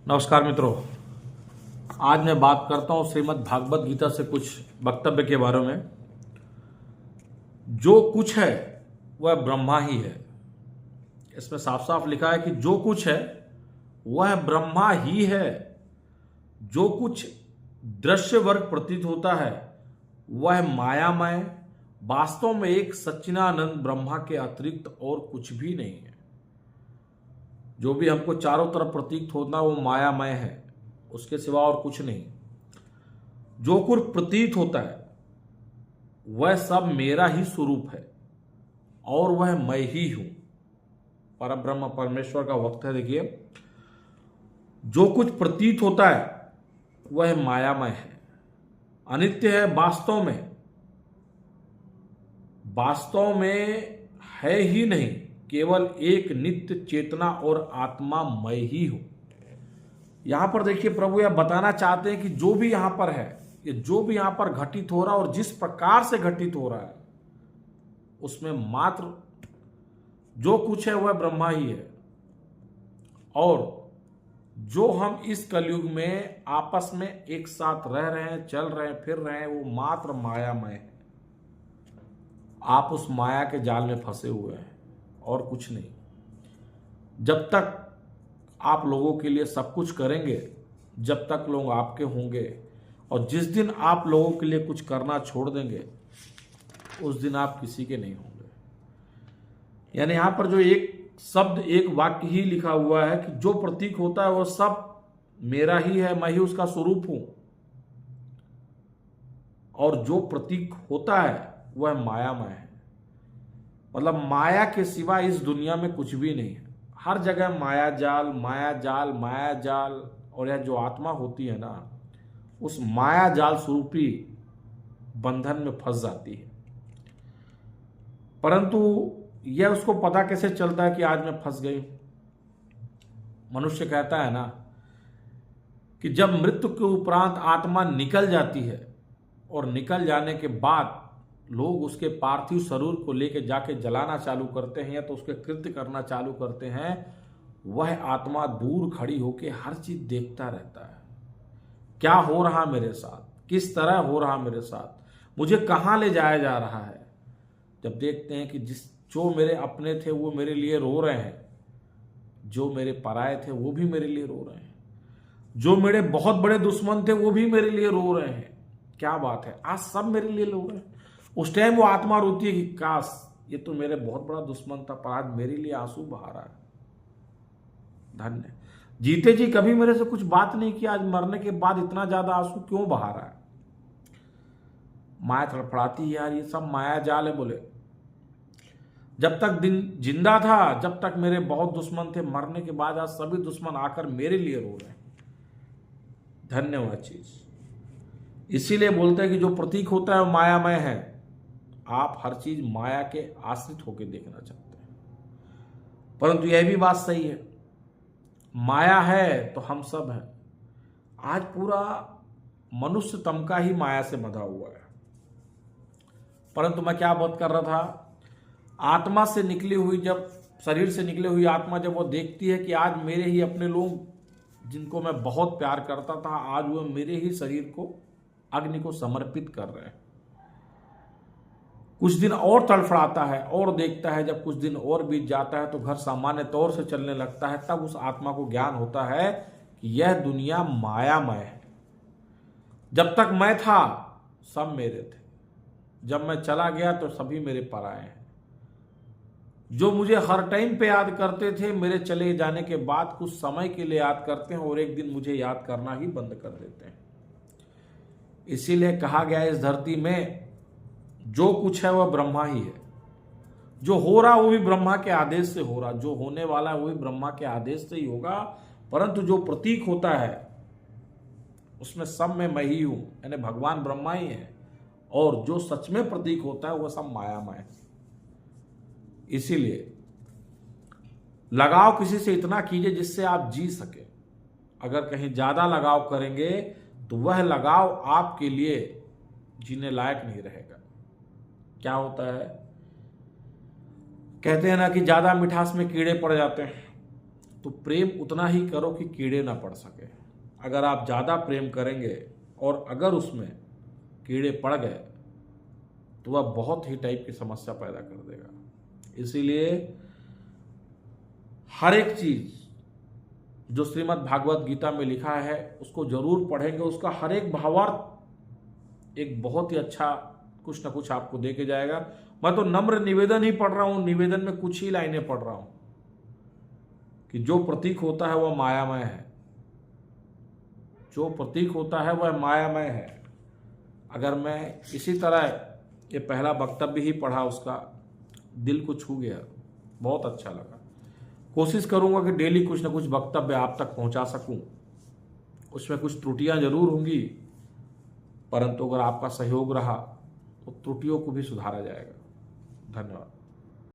नमस्कार मित्रों। आज मैं बात करता हूं श्रीमद् भागवत गीता से कुछ वक्तव्य के बारे में। जो कुछ है वह ब्रह्मा ही है। इसमें साफ साफ लिखा है कि जो कुछ है वह ब्रह्मा ही है। जो कुछ दृश्य वर्ग प्रतीत होता है वह मायामय, वास्तव में एक सच्चिदानंद ब्रह्मा के अतिरिक्त और कुछ भी नहीं है। जो भी हमको चारों तरफ प्रतीत होता है वो मायामय है, उसके सिवा और कुछ नहीं। जो कुछ प्रतीत होता है वह सब मेरा ही स्वरूप है और वह मैं ही हूं। परब्रह्म परमेश्वर का वक्त है। देखिए, जो कुछ प्रतीत होता है वह मायामय है, अनित्य है, वास्तव में है ही नहीं, केवल एक नित्य चेतना और आत्मा मैं ही हूं। यहां पर देखिए, प्रभु यह बताना चाहते हैं कि जो भी यहां पर है, ये जो भी यहां पर घटित हो रहा है और जिस प्रकार से घटित हो रहा है उसमें मात्र जो कुछ है वह ब्रह्मा ही है। और जो हम इस कलयुग में आपस में एक साथ रह रहे हैं, चल रहे हैं, फिर रहे हैं, वो मात्र मायामय है। आप उस माया के जाल में फंसे हुए हैं और कुछ नहीं। जब तक आप लोगों के लिए सब कुछ करेंगे, जब तक लोग आपके होंगे, और जिस दिन आप लोगों के लिए कुछ करना छोड़ देंगे उस दिन आप किसी के नहीं होंगे। यानी यहां पर जो एक शब्द, एक वाक्य ही लिखा हुआ है कि जो प्रतीक होता है वह सब मेरा ही है, मैं ही उसका स्वरूप हूं। और जो प्रतीक होता है वह मायामय है। मतलब माया के सिवा इस दुनिया में कुछ भी नहीं है। हर जगह माया जाल, माया जाल, माया जाल। और यह जो आत्मा होती है ना, उस माया जाल स्वरूपी बंधन में फंस जाती है। परंतु यह उसको पता कैसे चलता है कि आज मैं फंस गई? मनुष्य कहता है ना कि जब मृत्यु के उपरांत आत्मा निकल जाती है और निकल जाने के बाद लोग उसके पार्थिव शरीर को लेकर जाके जलाना चालू करते हैं या तो उसके कृत्य करना चालू करते हैं, वह आत्मा दूर खड़ी होकर हर चीज देखता रहता है। क्या हो रहा मेरे साथ, किस तरह हो रहा मेरे साथ, मुझे कहां ले जाया जा रहा है। जब देखते हैं कि जो मेरे अपने थे वो मेरे लिए रो रहे हैं, जो मेरे पराये थे वो भी मेरे लिए रो रहे हैं, जो मेरे बहुत बड़े दुश्मन थे वो भी मेरे लिए रो रहे हैं। क्या बात है, आज सब मेरे लिए रो रहे हैं। उस टाइम वो आत्मा रोती है कि काश ये तो मेरे बहुत बड़ा दुश्मन था, पर आज मेरे लिए आंसू बहा रहा है। धन्य। जीते जी कभी मेरे से कुछ बात नहीं की, आज मरने के बाद इतना ज्यादा आंसू क्यों बहा रहा है? माया तड़फड़ाती है यार, ये सब माया जाल है। बोले जब तक दिन जिंदा था, जब तक मेरे बहुत दुश्मन थे, मरने के बाद आज सभी दुश्मन आकर मेरे लिए रो रहे हैं। धन्यवाद चीज। इसीलिए बोलते हैं कि जो प्रतीक होता है वो मायामय है। आप हर चीज माया के आश्रित होकर देखना चाहते हैं, परंतु यह भी बात सही है, माया है तो हम सब हैं। आज पूरा मनुष्य तमका ही माया से बंधा हुआ है। परंतु मैं क्या बात कर रहा था, आत्मा से निकली हुई, जब शरीर से निकली हुई आत्मा जब वो देखती है कि आज मेरे ही अपने लोग जिनको मैं बहुत प्यार करता था, आज वो मेरे ही शरीर को, अग्नि को समर्पित कर रहे हैं। कुछ दिन और तड़फड़ाता है और देखता है। जब कुछ दिन और बीत जाता है तो घर सामान्य तौर से चलने लगता है। तब उस आत्मा को ज्ञान होता है कि यह दुनिया मायामय है। जब तक मैं था सब मेरे थे, जब मैं चला गया तो सभी मेरे पराये हैं। जो मुझे हर टाइम पे याद करते थे, मेरे चले जाने के बाद कुछ समय के लिए याद करते हैं और एक दिन मुझे याद करना ही बंद कर देते हैं। इसीलिए कहा गया इस धरती में जो कुछ है वह ब्रह्मा ही है। जो हो रहा वो भी ब्रह्मा के आदेश से हो रहा, जो होने वाला है वो भी ब्रह्मा के आदेश से ही होगा। परंतु जो प्रतीक होता है उसमें सब में मैं ही हूं, यानी भगवान ब्रह्मा ही है। और जो सच में प्रतीक होता है वह सब मायामय है। इसीलिए लगाव किसी से इतना कीजिए जिससे आप जी सके। अगर कहीं ज्यादा लगाव करेंगे तो वह लगाव आपके लिए जीने लायक नहीं रहेगा। क्या होता है, कहते हैं ना कि ज्यादा मिठास में कीड़े पड़ जाते हैं। तो प्रेम उतना ही करो कि कीड़े ना पड़ सके। अगर आप ज़्यादा प्रेम करेंगे और अगर उसमें कीड़े पड़ गए तो वह बहुत ही टाइप की समस्या पैदा कर देगा। इसीलिए हर एक चीज़ जो श्रीमद् भागवत गीता में लिखा है उसको जरूर पढ़ेंगे। उसका हर एक भावार्थ एक बहुत ही अच्छा कुछ ना कुछ आपको दे के जाएगा। मैं तो नम्र निवेदन ही पढ़ रहा हूं, निवेदन में कुछ ही लाइनें पढ़ रहा हूं कि जो प्रतीक होता है वह मायामय है, जो प्रतीक होता है वह मायामय है। अगर मैं इसी तरह ये पहला वक्तव्य ही पढ़ा, उसका दिल को छू गया, बहुत अच्छा लगा। कोशिश करूंगा कि डेली कुछ ना कुछ वक्तव्य आप तक पहुंचा सकूं। उसमें कुछ त्रुटियां जरूर होंगी, परंतु अगर आपका सहयोग रहा तो त्रुटियों को भी सुधारा जाएगा। धन्यवाद।